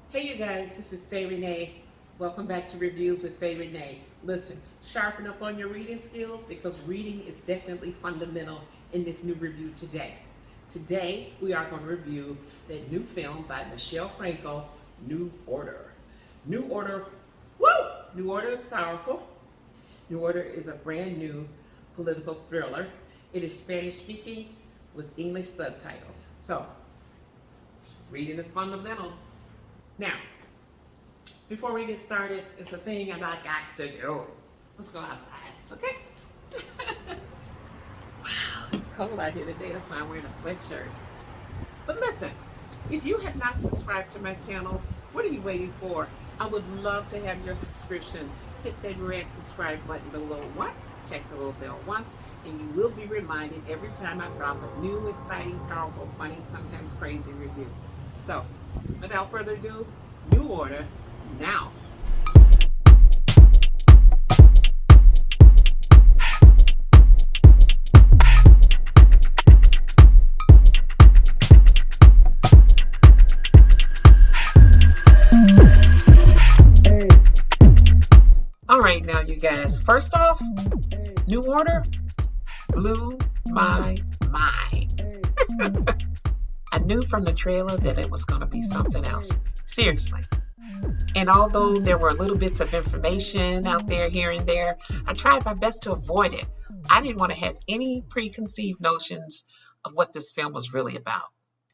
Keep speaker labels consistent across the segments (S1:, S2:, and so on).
S1: Hey you guys, this is Faye Renee. Welcome back to Reviews with Faye Renee. Listen, sharpen up on your reading skills because reading is definitely fundamental in this new review today. Today, we are going to review that new film by Michelle Franco, New Order. New Order, woo! New Order is powerful. New Order is a brand new political thriller. It is Spanish speaking with English subtitles. So, reading is fundamental. Now, before we get started, it's a thing I got to do. Let's go outside, okay? Wow, it's cold out here today. That's why I'm wearing a sweatshirt. But listen, if you have not subscribed to my channel, what are you waiting for? I would love to have your subscription. Hit that red subscribe button below once, check the little bell once, and you will be reminded every time I drop a new, exciting, powerful, funny, sometimes crazy review. So, without further ado, New Order now. All right, now you guys. First off, New Order blew my mind. I knew from the trailer that it was going to be something else. Seriously. And although there were little bits of information out there here and there, I tried my best to avoid it. I didn't want to have any preconceived notions of what this film was really about.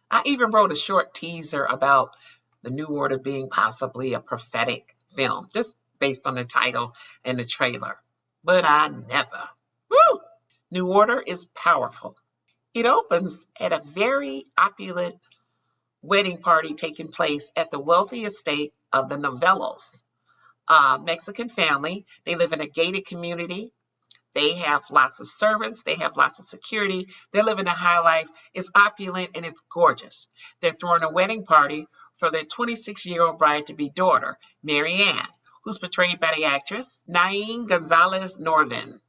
S1: I even wrote a short teaser about the New Order being possibly a prophetic film, just based on the title and the trailer. But I never. Woo! New Order is powerful. It opens at a very opulent wedding party taking place at the wealthy estate of the Novellos, a Mexican family. They live in a gated community. They have lots of servants. They have lots of security. They're living a high life. It's opulent and it's gorgeous. They're throwing a wedding party for their 26-year-old bride-to-be daughter, Mary Ann, who's portrayed by the actress Nain Gonzalez Norvin.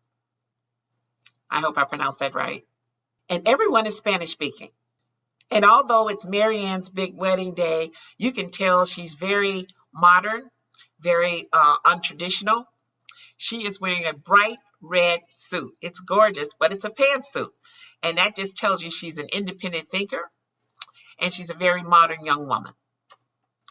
S1: I hope I pronounced that right. And everyone is Spanish speaking. And although it's Mary Ann's big wedding day, you can tell she's very modern, very untraditional. She is wearing a bright red suit. It's gorgeous, but it's a pantsuit. And that just tells you she's an independent thinker and she's a very modern young woman,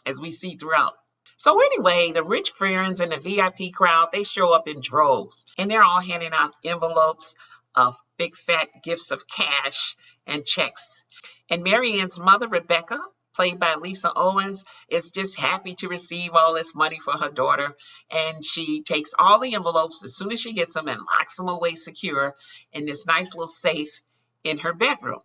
S1: as we see throughout. So anyway, the rich friends and the VIP crowd, they show up in droves and they're all handing out envelopes of big fat gifts of cash and checks. And Mary Ann's mother, Rebecca, played by Lisa Owens, is just happy to receive all this money for her daughter. And she takes all the envelopes as soon as she gets them and locks them away secure in this nice little safe in her bedroom.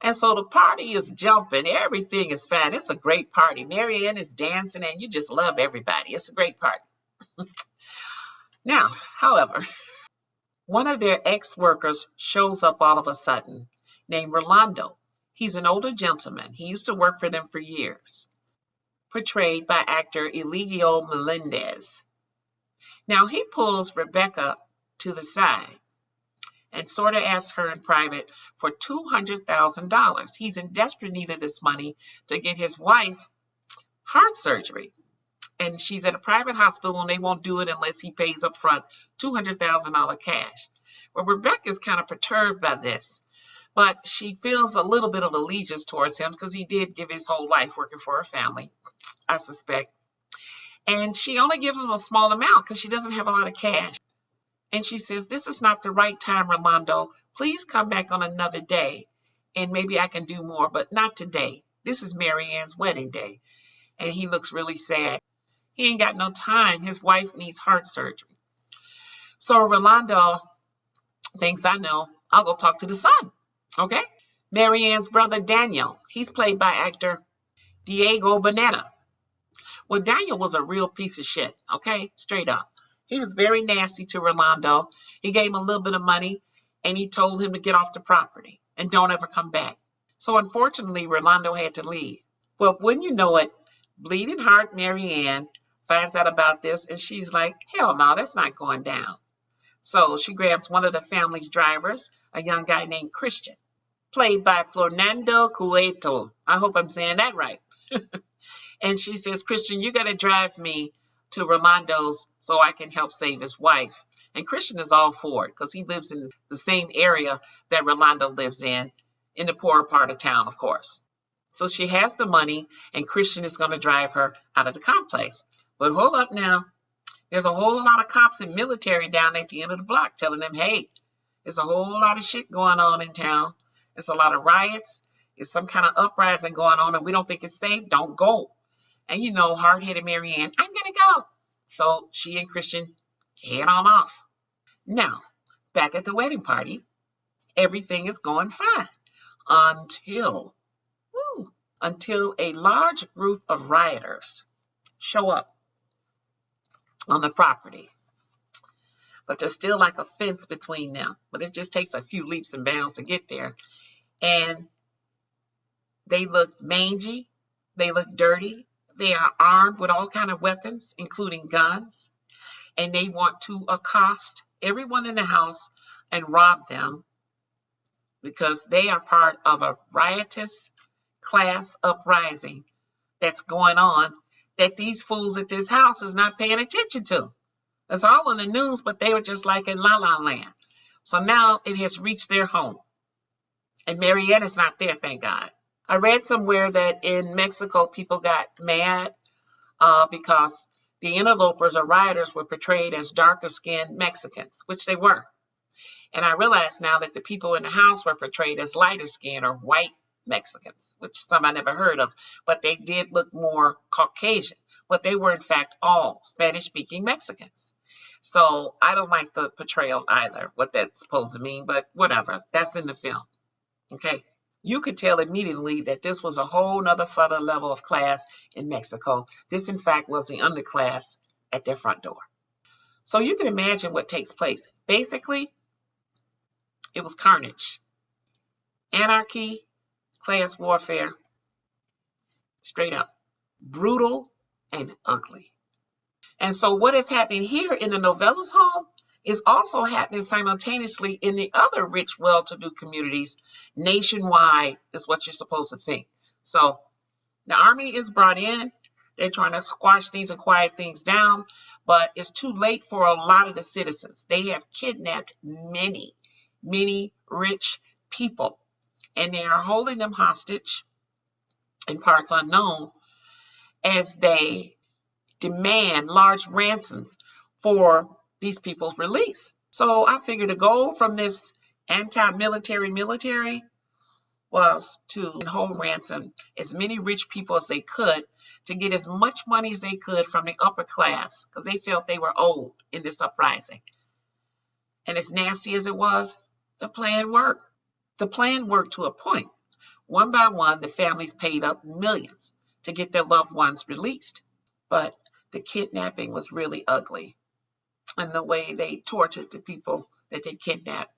S1: And so the party is jumping. Everything is fine. It's a great party. Mary Ann is dancing and you just love everybody. It's a great party. Now, however, one of their ex-workers shows up all of a sudden, named Rolando. He's an older gentleman. He used to work for them for years, portrayed by actor Eligio Melendez. Now, he pulls Rebecca to the side and sort of asks her in private for $200,000. He's in desperate need of this money to get his wife heart surgery. And she's at a private hospital and they won't do it unless he pays up front $200,000 cash. Well, Rebecca's kind of perturbed by this, but she feels a little bit of allegiance towards him because he did give his whole life working for her family, I suspect. And she only gives him a small amount because she doesn't have a lot of cash. And she says, "This is not the right time, Rolando. Please come back on another day and maybe I can do more, but not today. This is Mary Ann's wedding day." And he looks really sad. He ain't got no time. His wife needs heart surgery. So Rolando thinks, I know, I'll go talk to the son. Okay? Mary Ann's brother, Daniel, he's played by actor Diego Boneta. Well, Daniel was a real piece of shit. Okay? Straight up. He was very nasty to Rolando. He gave him a little bit of money and he told him to get off the property and don't ever come back. So unfortunately, Rolando had to leave. Well, when you know it, bleeding heart Mary Ann finds out about this and she's like, hell no, that's not going down. So she grabs one of the family's drivers, a young guy named Christian, played by Fernando Cueto. I hope I'm saying that right. And she says, Christian, you got to drive me to Rolando's so I can help save his wife. And Christian is all for it because he lives in the same area that Rolando lives in the poorer part of town, of course. So she has the money, and Christian is going to drive her out of the complex. But hold up now. There's a whole lot of cops and military down at the end of the block telling them, hey, there's a whole lot of shit going on in town. There's a lot of riots. There's some kind of uprising going on, and we don't think it's safe. Don't go. And you know, hard-headed Marianne, I'm going to go. So she and Christian head on off. Now, back at the wedding party, everything is going fine until, until a large group of rioters show up on the property. But there's still like a fence between them. But it just takes a few leaps and bounds to get there. And they look mangy. They look dirty. They are armed with all kinds of weapons, including guns. And they want to accost everyone in the house and rob them because they are part of a riotous class uprising that's going on that these fools at this house is not paying attention to. It's all in the news, but they were just like in La La Land. So now it has reached their home. And Marianne is not there, thank God. I read somewhere that in Mexico, people got mad because the interlopers or rioters were portrayed as darker skinned Mexicans, which they were. And I realized now that the people in the house were portrayed as lighter skinned or white Mexicans, which some I never heard of, but they did look more Caucasian. But they were in fact all Spanish speaking Mexicans. So I don't like the portrayal either, what that's supposed to mean, but whatever, that's in the film. Okay. You could tell immediately that this was a whole nother further level of class in Mexico. This, in fact, was the underclass at their front door. So you can imagine what takes place. Basically, it was carnage, anarchy, class warfare, straight up, brutal and ugly. And so what is happening here in the Novella's home is also happening simultaneously in the other rich, well-to-do communities nationwide, is what you're supposed to think. So the army is brought in. They're trying to squash things and quiet things down, but it's too late for a lot of the citizens. They have kidnapped many, many rich people, and they are holding them hostage in parts unknown as they demand large ransoms for these people's release. So I figured the goal from this military was to hold ransom as many rich people as they could to get as much money as they could from the upper class because they felt they were owed in this uprising. And as nasty as it was, the plan worked. The plan worked to a point. One by one, the families paid up millions to get their loved ones released. But the kidnapping was really ugly. And the way they tortured the people that they kidnapped.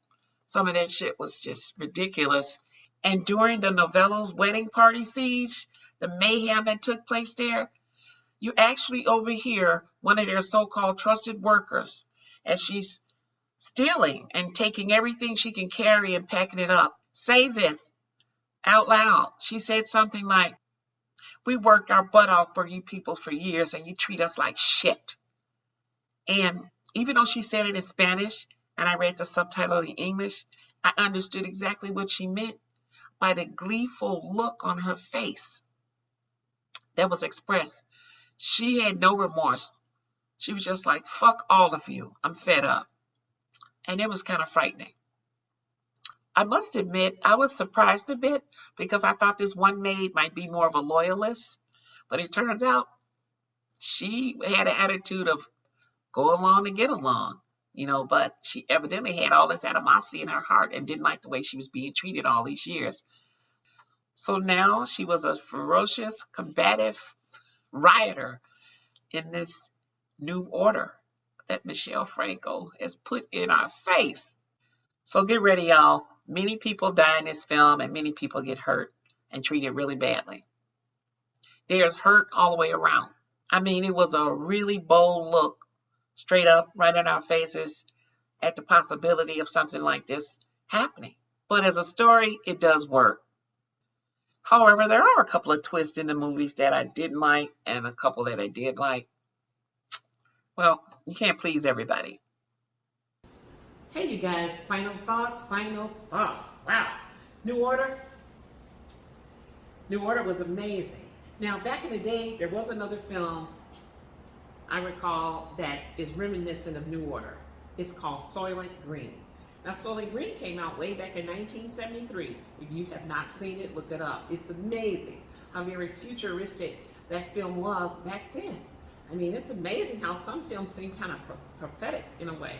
S1: Some of that shit was just ridiculous. And during the Novella's wedding party siege, the mayhem that took place there, you actually overhear one of their so-called trusted workers as she's stealing and taking everything she can carry and packing it up. Say this out loud. She said something like, we worked our butt off for you people for years and you treat us like shit. And even though she said it in Spanish and I read the subtitle in English, I understood exactly what she meant by the gleeful look on her face that was expressed. She had no remorse. She was just like, fuck all of you. I'm fed up. And it was kind of frightening. I must admit, I was surprised a bit because I thought this one maid might be more of a loyalist. But it turns out she had an attitude of go along and get along, but she evidently had all this animosity in her heart and didn't like the way she was being treated all these years. So now she was a ferocious, combative rioter in this new order that Michelle Franco has put in our face. So get ready, y'all. Many people die in this film and many people get hurt and treated really badly. There's hurt all the way around. I mean, it was a really bold look, straight up, right in our faces, at the possibility of something like this happening. But as a story, it does work. However, there are a couple of twists in the movies that I didn't like and a couple that I did like. Well, you can't please everybody.
S2: Hey, you guys, final thoughts, final thoughts. Wow. New Order? New Order was amazing. Now, back in the day, there was another film I recall that is reminiscent of New Order. It's called Soylent Green. Now, Soylent Green came out way back in 1973. If you have not seen it, look it up. It's amazing how very futuristic that film was back then. I mean, it's amazing how some films seem kind of prophetic in a way.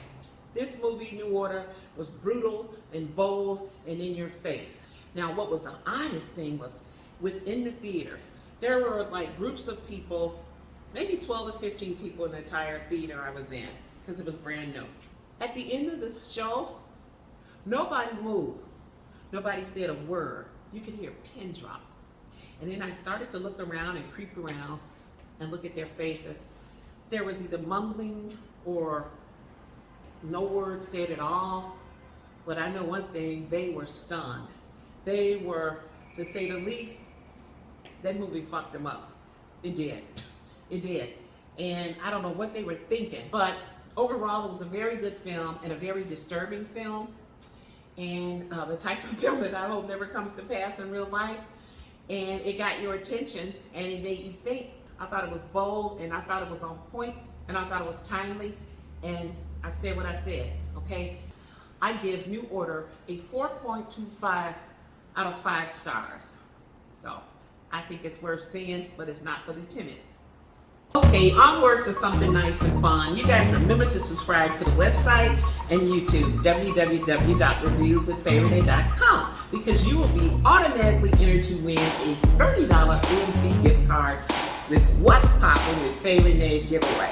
S2: This movie, New Order, was brutal and bold and in your face. Now, what was the oddest thing was within the theater, there were like groups of people, maybe 12 to 15 people in the entire theater I was in, because it was brand new. At the end of the show, nobody moved. Nobody said a word. You could hear a pin drop. And then I started to look around and creep around and look at their faces. There was either mumbling or no word said at all. But I know one thing, they were stunned. They were, to say the least, that movie fucked them up. It did. It did. And I don't know what they were thinking, but overall it was a very good film and a very disturbing film. And the type of film that I hope never comes to pass in real life. And it got your attention and it made you think. I thought it was bold and I thought it was on point and I thought it was timely. And I said what I said, okay? I give New Order a 4.25 out of 5 stars. So I think it's worth seeing, but it's not for the timid. Okay, onward to something nice and fun. You guys remember to subscribe to the website and YouTube, www.reviewswithfayerenee.com, because you will be automatically entered to win a $30 AMC gift card with What's Poppin' with Faye Renee giveaway.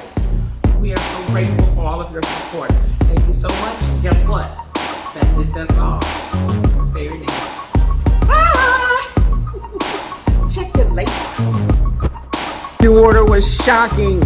S2: We are so grateful for all of your support. Thank you so much. Guess what? That's it, that's all. This is Faye Renee. Bye! Check you later.
S3: New Order was shocking.